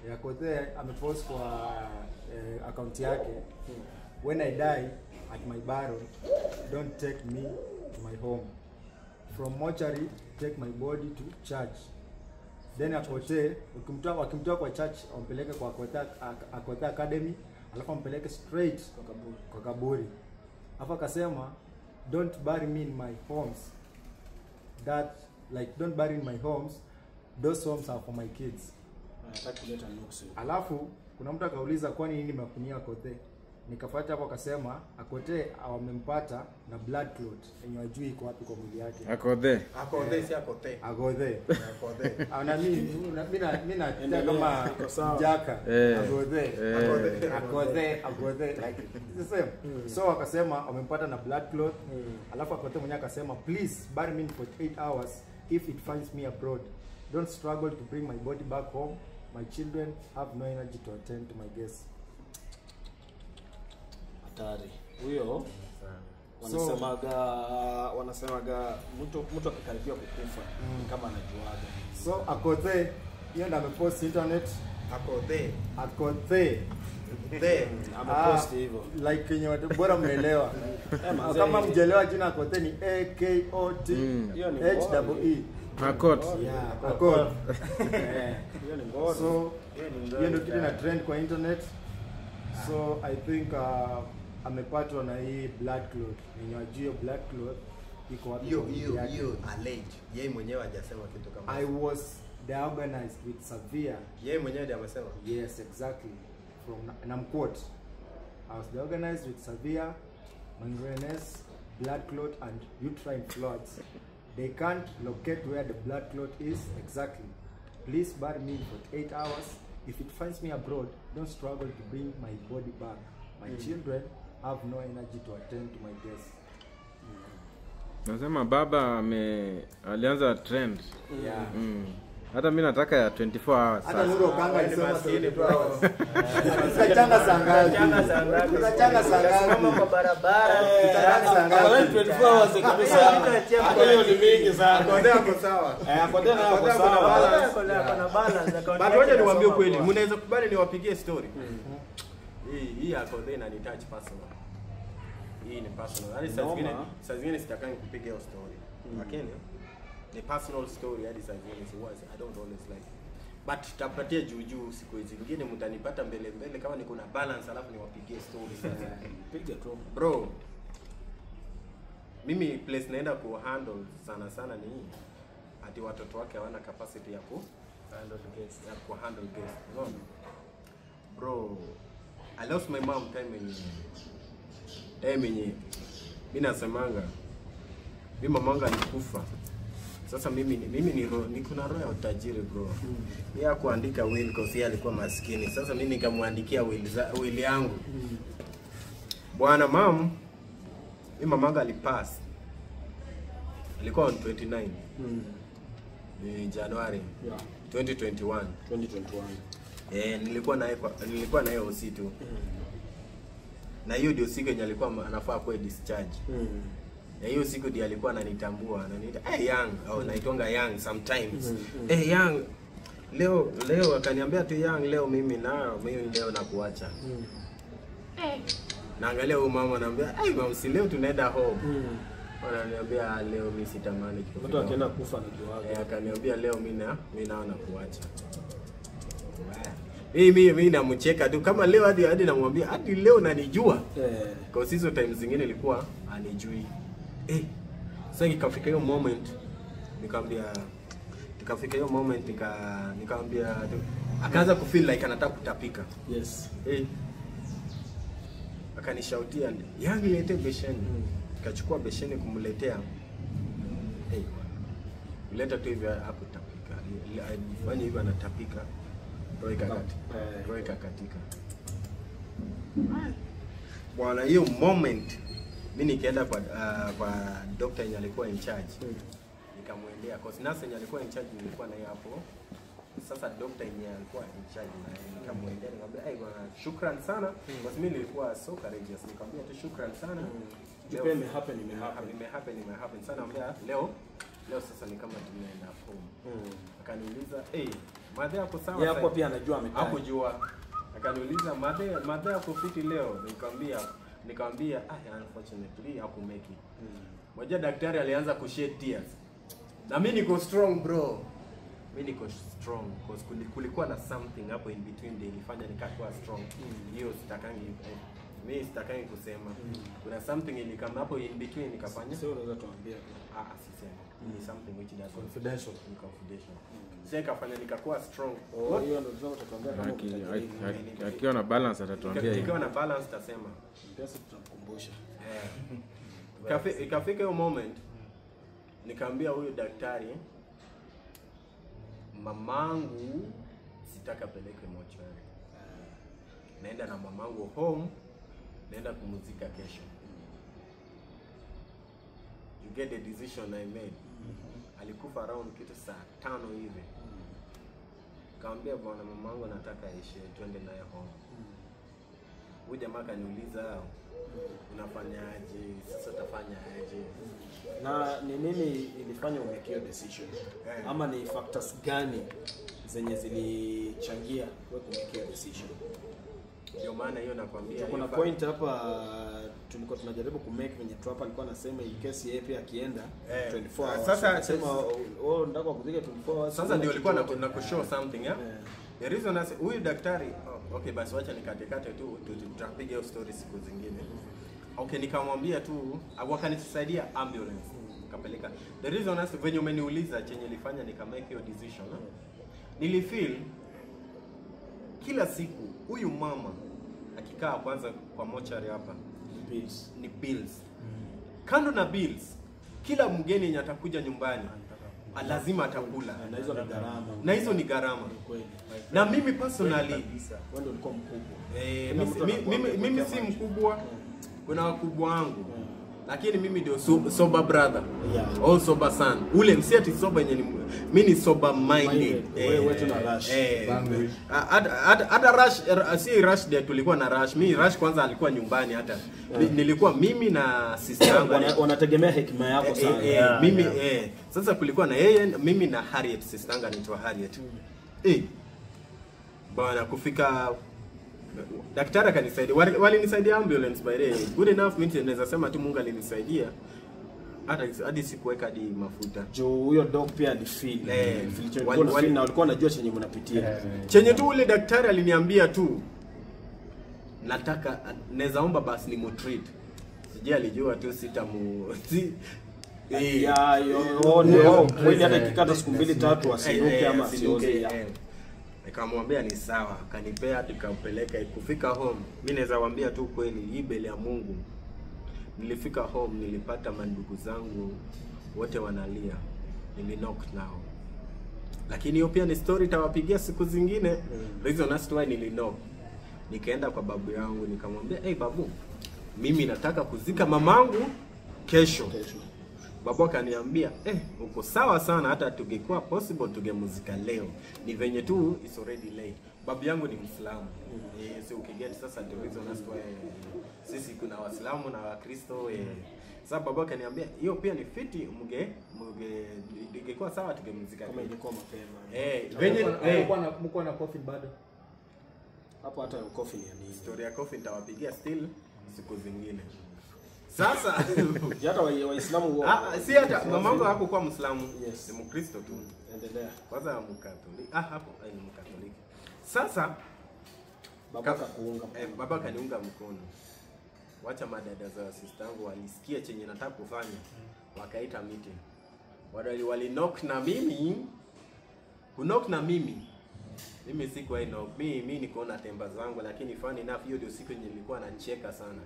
Akothee amepost kwa account yake, when I die at my burial, don't take me to my home. From mortuary, take my body to church. Then Akothee, wakimtoa kwa church, wampeleke kwa Akothee Academy, alafu wampeleke straight kwa kaburi. Hapo akasema, don't bury me in my homes. Don't bury in my homes. Those homes are for my kids. Alafu kuna mtu akauliza kwani nini makunia Akothee? Nikafuata hapo akasema Akothee wamempata na blood clot yenye wajui iko wapi kwa mwili yake. Akothee si Akothee. Akothee. Na mimi nataka kama Jaka. Akothee like the same. So akasema wamempata na blood clot. Alafu Akothee mwenyewe akasema please bury me for 8 hours if it finds me abroad. Don't struggle to bring my body back home. My children have no energy to attend to my guests. Hatari. Huyo wanasemaga mtu akikaribia kukufa kama anajuaga. So Akothee hiyo ndio amepost internet. Akothee amepost hivyo. Like yenye watu bora mmeelewa. Kama mjelewa jina Akothee ni AKOTHEE. Akot. Yeah, Akot. So hiyo ndio kitu na trend kwa internet. So I think amepatwa na hii blood clot. Yenye wajue blood clot iko wapi? Hiyo alleged. Yeye mwenyewe hajasema kitu kama. I was diagnosed with severe. Yeye mwenyewe ndiye amesema. Yes, exactly. And I'm quote. I was diagnosed with severe membranous blood clot and uterine floods. They can't locate where the blood clot is exactly. Please bury me for 8 hours. If it finds me abroad, don't struggle to bring my body back. My children have no energy to attend to my guests. Nasema baba alianza trend. Yeah. Hata mimi nataka ya 24 hours. Hata Nuru Okanga alisema 24 hours. Tutachanga sangapi? Tutachanga sangapi? Kama kwa barabara, tutachanga sangapi? 24 hours kabisa. Hata hiyo ni mingi sana. Akothee ako sawa. Akothee na ako sawa. Kuna balance. But wacha niwaambie kweli, mnaweza kubali niwapigie story. Hii Akothee na ni touch personal. Hii ni personal. Hadi saa zingine sitakangi kupiga hiyo story. Lakini the personal story hadi saa zingine siwazi. I don't always like. But tutapatia juu siku hizi. Nyingine mtanipata mbele kama niko na balance alafu niwapigie story sasa. Piga tu. Bro. Mimi place naenda ku handle sana ni ati watoto wake hawana capacity ya ku handle guests. No. Bro, I lost my mom time yenye mimi nasemanga mimi mamangu alikufa. Sasa mimi niko na roho ya utajiri bro. Yeye kuandika will cause yeye alikuwa maskini. Sasa mimi nikamwandikia will yangu. Bwana mimi mamangu alipass. Alikuwa on 29. Ni January 2021. Nilikuwa naye OC tu. Na hiyo ndio siku yenye alikuwa anafaa kwa discharge. Na hiyo siku ndiye alikuwa ananitambua, ananiita young au naitonga young sometimes. Young leo akaniambia tu young leo mimi leo nakuacha. Naangalia huyu mama ananiambia mama si leo tunaenda home. Ananiambia leo mimi sitamani kitu. Mtu akienda kufa anajuaga. Akaniambia leo mimi naona kuacha. Mimi namcheka tu kama leo hadi namwambia hadi leo unanijua. Kwa hizo times zingine ilikuwa anijui. Sasa ikafika hiyo moment nikamwambia akaanza kufeel like anataka kutapika. Yes. Akanishautia, "Yangu lete besheni." Nikachukua besheni kumletea. Leta tu hivi hapo tapika. Alifanya hivi anatapika. Roho ikakatika. Bwana hiyo moment mimi nikaenda kwa doctor yenye alikuwa in charge. Nikamwendea cause nurse yenye alikuwa in charge nilikuwa naye hapo. Sasa doctor yenye alikuwa in charge na nikamwendea nikamwambia bwana shukran sana kwa mimi nilikuwa so courageous nikamwambia tu shukran sana. Leo imehappen sana. Nikamwambia leo sasa ni kama tumeenda home. Akaniuliza Madhe yako sawa. Yeye hapo pia anajua amekaa. Hakujua. Akaniuliza madhe yako fiti leo? Nikamwambia unfortunately hakumake it. Moja daktari alianza kushed tears. Na mimi niko strong bro. Mimi niko strong because kulikuwa na something hapo in between ndio ilifanya nikakuwa strong. Hiyo mimi sitakangi kusema. Kuna something ilikama hapo in between nikafanya. Sio unaweza tuambia. Sisemi. Ni something which is Confidential. Confidential. Sasa ikafanya nikakuwa strong. Hiyo ndio tunataka tuambia kama akiwa na balance atatuambia. Ikiwa na balance tasema. pesa tutamkumbusha. Ikafika hiyo moment nikaambia huyo daktari mamangu sitaka peleke mochari. Naenda na mamangu home, naenda kumuzika kesho. You get the decision I made. Alikufa around kitu saa 5 hivi. Kaambia bwana mamangu nataka aishe, twende naye home. Huyu jamaa kaniuliza unafanyaje? Sasa utafanya aje? Na ni nini ilifanya umake hiyo decision? Ama ni factors gani zenye zilichangia wewe kumake hiyo decision? Ndio maana hiyo nakwambia. Kuna point hapa tulikuwa tunajaribu kumake venye Trump alikuwa anasema in case yeye pia akienda 24 hours. Sasa anasema nataka kuzika 24 hours. Sasa ndio alikuwa na kushow something The reason as huyu daktari okay basi wacha nikatekate tu tutapiga hiyo story siku zingine. Okay nikamwambia tu wakanisaidia ambulance kapeleka. The reason as venye umeniuliza chenye nilifanya nikamake hiyo decision. Nilifeel kila siku huyu mama akikaa kwanza kwa mochari hapa bills. Ni bills. Kando na bills, kila mgeni yenye atakuja nyumbani lazima atakula. Na hizo ni gharama. Na mimi personally wewe ndio ulikuwa mkubwa. Mimi si mkubwa. Kuna wakubwa wangu. Lakini mimi ndio sober brother. All sober son. Ule msiati sober yenye mimi ni sober minded. Wewe tuna rush. Hata rush si rush ndio tulikuwa na rush. Mimi rush kwanza alikuwa nyumbani hata. Nilikuwa mimi na sister yangu wanategemea hekima yako sana. Mimi sasa kulikuwa na yeye mimi na Harriet sister yangu anaitwa Harriet. Bwana kufika daktari akanisaidia. Walinisaidia ambulance by the way. Good enough mimi naweza sema tu Mungu alinisaidia. Hadi sikuweka hadi mafuta. Jo huyo dog pia alifeel. Na walikuwa wanajua chenye mnapitia. Chenye tu ule daktari aliniambia tu nataka naweza basi ni mutreat. Sije alijua tu kweli hata kikata siku 2-3 asiruke ama asioze. Nikamwambia ni sawa, kanipea tukampeleka kufika home. Mimi naweza waambia tu kweli hii mbele ya Mungu. Nilifika home nilipata mandugu zangu wote wanalia. Nilinok nao. Lakini hiyo pia ni story tawapigia siku zingine. Reason as to why nilinok. Nikaenda kwa babu yangu nikamwambia, babu, mimi nataka kuzika mamangu kesho." Babu akaniambia, uko sawa sana, hata tungekuwa possible tungemuzika leo. Ni venye tu it's already late. Babu yangu ni Muislamu. So ukiget sasa the reason as to sisi kuna Waislamu na Wakristo. Sasa babu akaniambia, hiyo pia ni fiti ingekuwa sawa tungemuzika kama ilikuwa mapema. Venye mko na coffin bado. Hapo hata coffin ya nini? Story ya coffin tawapigia still siku zingine. Sasa hata Waislamu si hata mamangu hakuwa Muislamu, ni Mkristo tu. Endelea. Kwanza Mkatoliki. Hapo ni Mkatoliki. Sasa baba kaniunga mkono. Wacha madada za sister yangu walisikia chenye nataka kufanya, wakaita meeting. Walinok na mimi. Kunok na mimi. Mimi sikuwa knock. Mimi niko na temba zangu, lakini funny enough hiyo ndio siku yenye nilikuwa nacheka sana.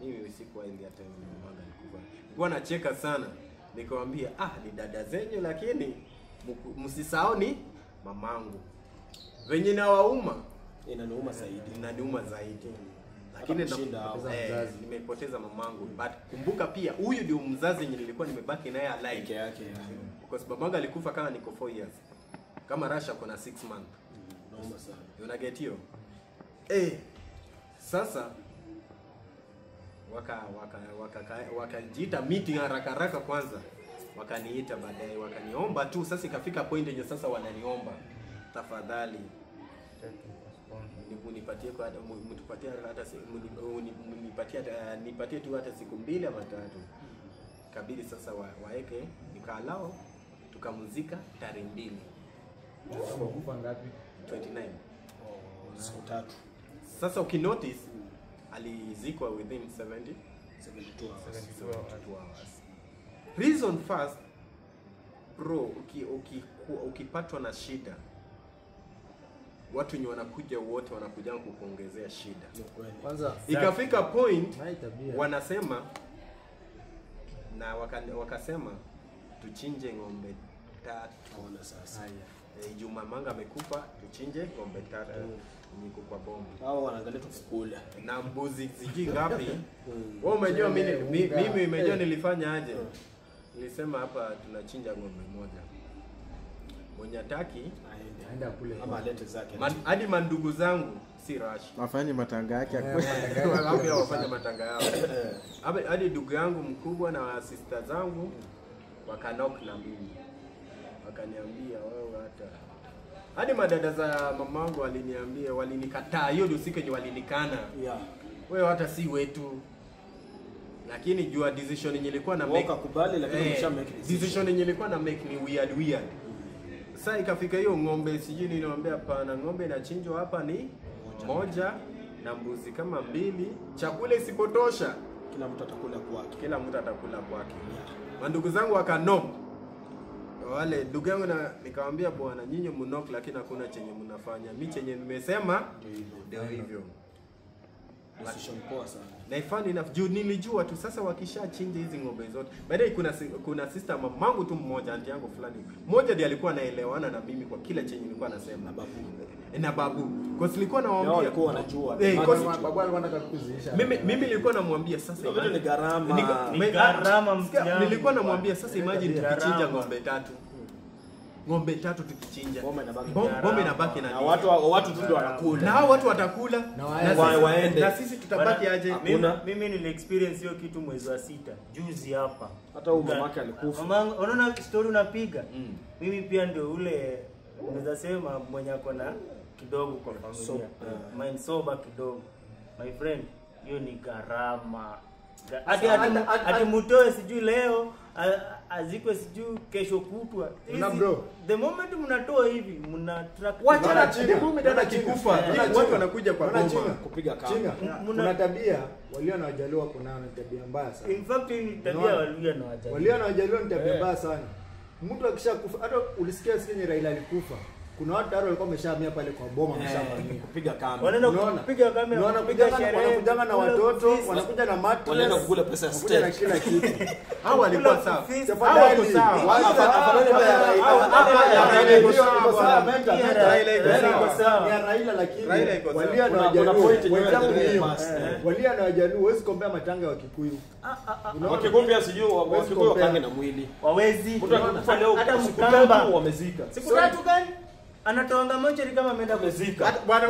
Mimi sikuwa ile hata mama alikuwa. Nilikuwa nacheka sana. Nikamwambia, ni dada zenyu lakini msisahau ni mamangu. Venye na wauma inaniuma zaidi. Lakini nimepoteza mamangu. But kumbuka pia huyu ndio mzazi yenye nilikuwa nimebaki naye alive yake. Because babangu alikufa kama niko 4 years. Kama Rasha kuna 6 months. Naomba sana. Unaget hiyo? Sasa wakajiita meeting haraka kwanza. Wakaniita baadaye, wakaniomba tu. Sasa ikafika point yenye sasa wananiomba. tafadhali nipatie kwa mtupatie hata nipatie tu hata siku 2 ama 3. Kabidi sasa waeke nikalao tukamuzika tarehe 2. Kufa ngapi? 29. Siku 3. Sasa ukinotice alizikwa within 72 hours. Reason first, bro, ukipatwa na shida, watu wenye wanakuja wote wanakuja kukuongezea shida. Kwanza ikafika point tabia. Wanasema na wakasema tuchinje ng'ombe 3. Ona sasa. Juma Manga amekufa, tuchinje ng'ombe 3 niko kwa bomba. Hao wanaangalia tukikula. Na mbuzi sijui ngapi. Wewe umejua mimi imejua nilifanya aje? Nilisema hapa tunachinja ng'ombe moja. Mwenye hataki aenda kule ama alete zake. Hadi mandugu zangu si rush. Wafanye matanga yake Wao wafanye matanga yao. Hadi ndugu yangu mkubwa na sister zangu wakanok na mimi. Wakaniambia wewe hadi madada za mamangu waliniambia, walinikataa hiyo ndio siku yenye walinikana. Yeah. Wewe hata si wetu. Lakini jua decision yenye ilikuwa na make kubali lakini umesha make decision yenye ilikuwa na make ni weird. Sasa ikafika hiyo ng'ombe sijui niliwaambia hapana, ng'ombe inachinjwa hapa ni moja na mbuzi kama 2. Chakula isipotosha kila mtu atakula kwake. Mandugu zangu wakanok. Wale ndugu yangu na nikamwambia bwana nyinyi mnok lakini hakuna chenye mnafanya. Mimi chenye nimesema ndio hivyo. Decision poa sana. Na ifani enough juu nilijua tu sasa wakishachinja hizi ng'ombe zote. Baadaye kuna sister mamangu tu mmoja anti yangu fulani. Mmoja ndiye alikuwa anaelewana na mimi kwa kila chenye nilikuwa nasema na babu. Kwa sababu nilikuwa nawaambia walikuwa wanajua. Babu alikuwa anataka kukuziisha. Mimi nilikuwa namwambia sasa hiyo ni gharama. Ni gharama mtiani. Nilikuwa namwambia sasa imagine tukichinja ng'ombe 3. Ng'ombe 3 tukichinja. Bombe inabaki na watu tu ndio wanakula. Na hao watu watakula na waende. Na sisi tutabaki aje? Mimi nili experience hiyo kitu mwezi wa 6 juzi hapa. Hata huyu mamake alikufa. Mama, unaona story unapiga? Mimi pia ndio ule unaweza sema mwenye ako na kidogo kwa familia. Mind sober kidogo. My friend, hiyo ni gharama. Hadi mtoe sijui leo azikwe sijui kesho kutwa. The moment mnatoa hivi mna track wacha na chini mume dada kikufa watu wanakuja kwa bomba kupiga kamba. Kuna tabia walio na wajaliwa kuna tabia mbaya sana. In fact ni tabia walio na wajaliwa. Walio na wajaliwa ni tabia mbaya sana. Mtu akishakufa hata ulisikia sikia Raila alikufa. Kuna watu tayari walikuwa wameshahamia pale kwa boma wameshahamia kupiga kamba. Wanaenda kupiga kamera. Wanakuja wanakuja na watoto, wanakuja na mattress. Wanaenda kukula pesa ya state na kila kitu. Hao walikuwa sawa. Hao wako sawa. Raila lakini walia na wajaluo. Walia na wajaluo huwezi kompea matanga wa Kikuyu. Wakikumbia sijui Wakikuyu wakange na mwili. Wawezi. Mtu anakufa leo hata mkamba wamezika. Siku 3 gani? Anatoanga mochari kama ameenda kuzika. Bwana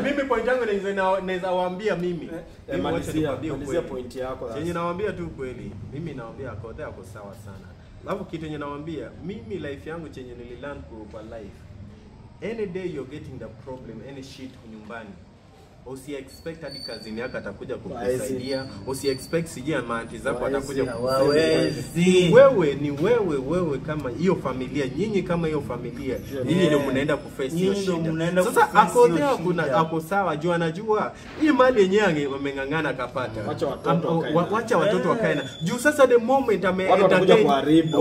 mimi point yangu naweza waambia mimi. Malizia point yako sasa. Yenye nawaambia tu kweli. Mimi nawaambia kote yako sawa sana. Alafu kitu yenye nawaambia mimi life yangu chenye nililearn kwa life. Any day you're getting the problem, any shit nyumbani. Usi expect hadi kazini yako atakuja kukusaidia. Usi expect sijui amanti zako atakuja kukusaidia. Wewe kama hiyo familia, nyinyi kama hiyo familia, nyinyi ndio mnaenda kuface hiyo shida. Sasa ako sawa, jua anajua hii mali yenyewe amengangana kapata. Wacha watoto wakae na. Juu sasa the moment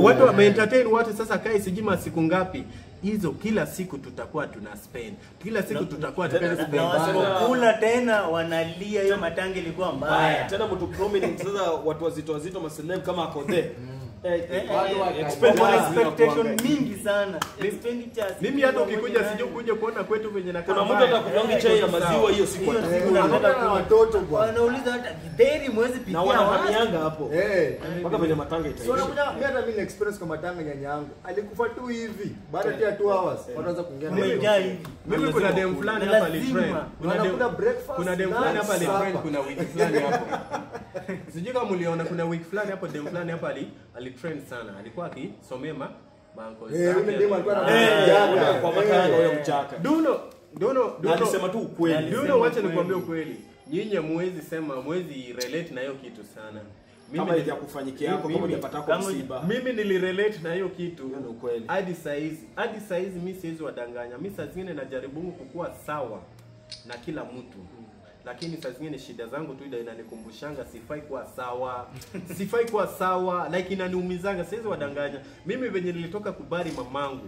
watu wame-entertain watu sasa kae sijui siku ngapi. Hizo kila siku tutakuwa tuna spend. Kila siku tutakuwa kula tena wanalia hiyo matangi ilikuwa mbaya. Tena mtu prominent sasa watu wazito maseleb kama Akodhe. Expectation mingi sana. Mimi hata ukikuja sije kuja kuona kwetu venye na kuna mtu atakunyonga chai ya maziwa hiyo siku na watoto bwana. Wanauliza hata gideri mwezi pikia na wanahamianga hapo. Mpaka venye matanga itaisha. So mimi hata mimi experience kwa matanga nyanya yangu. Alikufa tu hivi. Baada ya 2 hours wanaanza kuongea. Mimi kuna dem fulani hapa alitrain. Kuna dem fulani hapa alitrain kuna wiki fulani hapo. Sijui kama mliona kuna wiki fulani hapo dem fulani hapa alitrain sana. Alikuwa akisomea banko Yule demo alikuwa Kwa matanga huyo mchaka. Dono Alisema tu ukweli. wacha nikwambie ukweli. Nyinyi muwezi relate na hiyo kitu sana. Kama ile ya kufanyikia yako kama hujapata kwa msiba. Mimi nilirelate na hiyo kitu. Hiyo ni ukweli. Hadi saizi mimi siwezi wadanganya. Mimi saa zingine najaribu kukua sawa na kila mtu. Lakini saa zingine shida zangu tu inanikumbushanga sifai kuwa sawa. Like inaniumizanga, siwezi wadanganya. Mimi venye nilitoka kubari mamangu.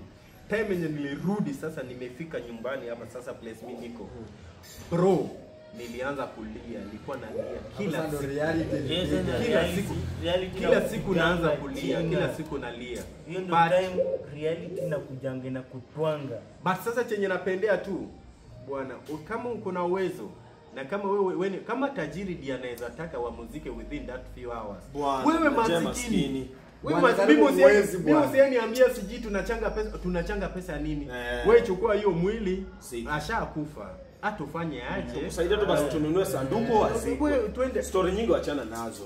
Time yenye nilirudi sasa nimefika nyumbani hapa sasa place mimi niko. Bro, nilianza kulia, nilikuwa nalia kila siku naanza kulia, kila siku nalia. Hiyo ndio time reality na kujanga na kutwanga. But sasa chenye napendea tu bwana, kama uko na uwezo na kama wewe kama tajiri ndiye anaweza taka wa muziki within that few hours. Wewe maskini. Mimi usiniambia siji tunachanga pesa nini? Wewe chukua hiyo mwili ashakufa. Atufanye aje? Kusaidia tu basi tununue sanduku aziko. Twende story nyingi wachana nazo.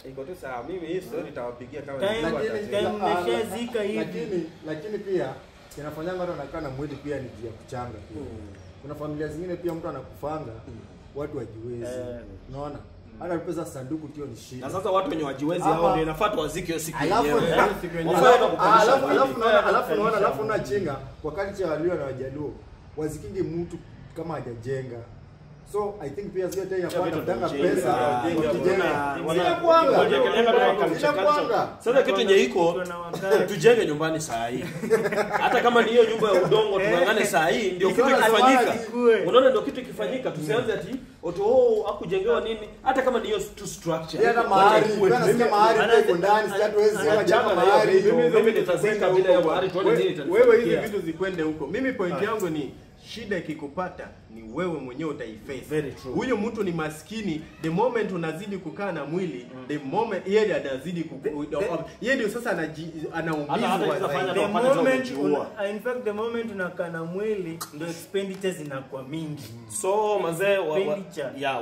Iko tu sawa. Mimi hii story nitawapigia kama nimeshazika hivi. Lakini pia kinafanyanga watu wanakaa na mwili pia ni ya kuchanga pia. Kuna familia zingine pia mtu anakufanga watu wajiwezi. Unaona? Hata pesa sanduku tio ni shida. Na sasa watu wenye wajiwezi hao ndio inafuata waziki hiyo siku yenyewe. Alafu unachinga wakati cha walio na wajaluo wazikingi mtu kama hajajenga. So I think pia sio tena kwa kutanga pesa kujenga. Sina Sasa kitu yenye iko tujenge nyumbani saa hii. Hata kama ni hiyo nyumba ya udongo tungangane saa hii ndio kitu kifanyika. Unaona ndio kitu kifanyika, tusianze ati hakujengewa nini, hata kama ni hiyo tu structure. Yana mahari, kuna mahari kwa ndani, sasa tuwezi sema jamaa mahari. Mimi nitazeka bila hiyo mahari tuone nini tatizo. Wewe hizi vitu zikwende huko. Mimi point yangu ni shida ikikupata ni wewe mwenyewe utaiface. Huyo mtu ni maskini, the moment unazidi kukaa na mwili, the moment yeye anazidi yeye ndio sasa anaumizwa zaidi. In fact the moment unakaa na mwili ndio expenditures inakuwa mingi. So mazee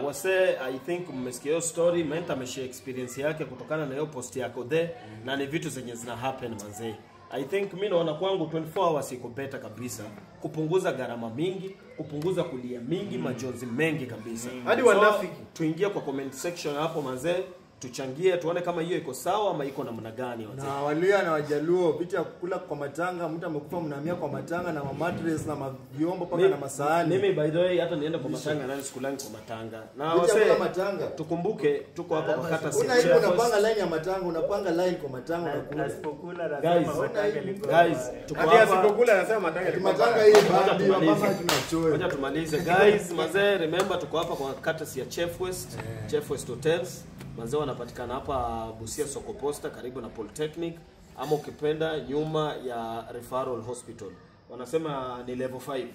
wase I think mmesikia hiyo story, Menta ameshare experience yake kutokana na hiyo post yako there na ni vitu zenye zina happen mazee. I think mimi naona kwangu 24 hours iko better kabisa. Kupunguza gharama mingi, kupunguza kulia mingi, majonzi mengi kabisa. Hadi wanafiki tuingie kwa comment section hapo mazee, tuchangie tuone kama hiyo iko sawa ama iko namna gani wazee. Na Waluya na Wajaluo vitu ya kukula kwa matanga, mtu amekufa mnahamia kwa matanga na mattress na vyombo paka na masahani. Mimi by the way hata nienda kwa matanga na sikulangi kwa matanga. Na matanga tukumbuke tuko hapa kwa kata si. Unapanga line ya matanga, unapanga line kwa matanga unakula. Asipokula lazima matanga guys, tuko hapa. Hadi asipokula anasema matanga hii bado mama tunachoa. Ngoja tumalize guys, mazee remember tuko hapa kwa kata ya Chef West, Chef West Hotels. Mazee wanapatikana hapa Busia Soko Posta karibu na Polytechnic, ama ukipenda nyuma ya Referral Hospital. Wanasema ni level 5.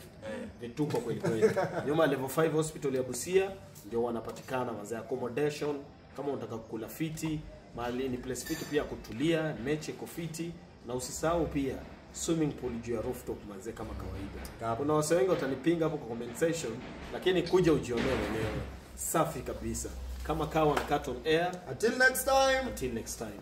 Vituko kweli kweli. Nyuma level 5 hospital ya Busia ndio wanapatikana mazee. Accommodation kama unataka kukula fiti, mahali ni place fiti pia kutulia, meche kofiti, na usisahau pia swimming pool juu ya rooftop mazee kama kawaida. Kuna wase wengi watanipinga hapo kwa comment section, lakini kuja ujionee mwenyewe. Safi kabisa. Kama kawa na Cut on Air. Until next time.